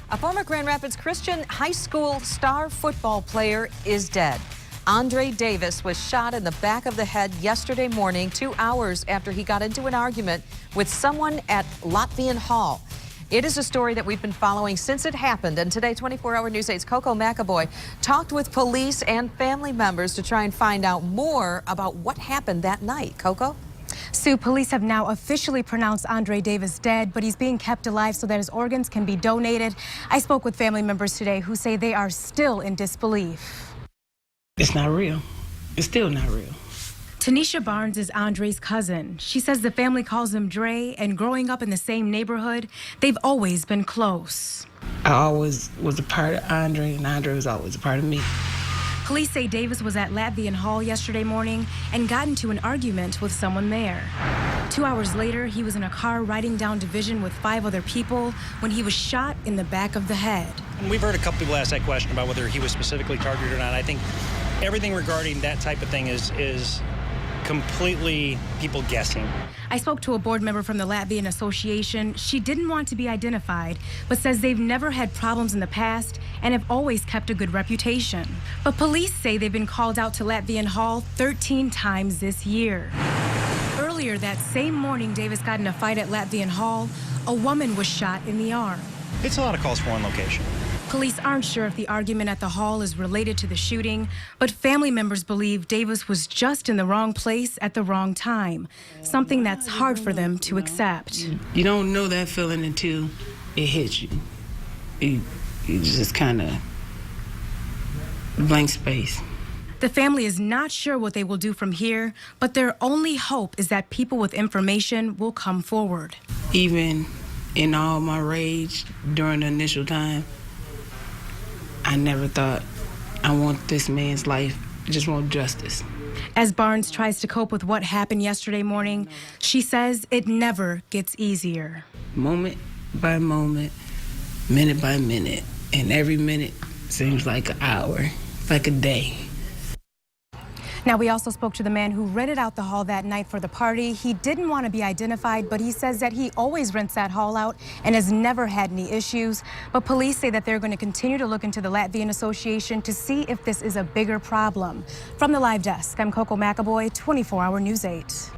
A former Grand Rapids Christian high school star football player is dead. Andre Davis was shot in the back of the head yesterday morning, 2 hours after he got into an argument with someone at Latvian Hall. It is a story that we've been following since it happened, and today 24-hour News 8's Coco McAvoy talked with police and family members to try and find out more about what happened that night. Coco? Sue, police have now officially pronounced Andre Davis dead, but he's being kept alive so that his organs can be donated. I spoke with family members today who say they are still in disbelief. It's not real. It's still not real. Tanisha Barnes is Andre's cousin. She says the family calls him Dre, and growing up in the same neighborhood, they've always been close. I always was a part of Andre, and Andre was always a part of me. Police say Davis was at Latvian Hall yesterday morning and got into an argument with someone there. 2 hours later, he was in a car riding down Division with 5 other people when he was shot in the back of the head. We've heard a couple people ask that question about whether he was specifically targeted or not. I think everything regarding that type of thing is completely people guessing. I spoke to a board member from the Latvian Association. She didn't want to be identified, but says they've never had problems in the past and have always kept a good reputation. But police say they've been called out to Latvian Hall 13 times this year. Earlier that same morning, Davis got in a fight at Latvian Hall. A woman was shot in the arm. It's a lot of calls for one location. Police aren't sure if the argument at the hall is related to the shooting, but family members believe Davis was just in the wrong place at the wrong time, something that's hard for them to accept. You don't know that feeling until it hits you. You just kind of blank space. The family is not sure what they will do from here, but their only hope is that people with information will come forward. Even in all my rage during the initial time, I never thought I want this man's life. I just want justice. As Barnes tries to cope with what happened yesterday morning, she says it never gets easier. Moment by moment, minute by minute, and every minute seems like an hour, like a day. Now, we also spoke to the man who rented out the hall that night for the party. He didn't want to be identified, but he says that he always rents that hall out and has never had any issues. But police say that they're going to continue to look into the Latvian Association to see if this is a bigger problem. From the live desk, I'm Coco McAvoy, 24-hour News 8.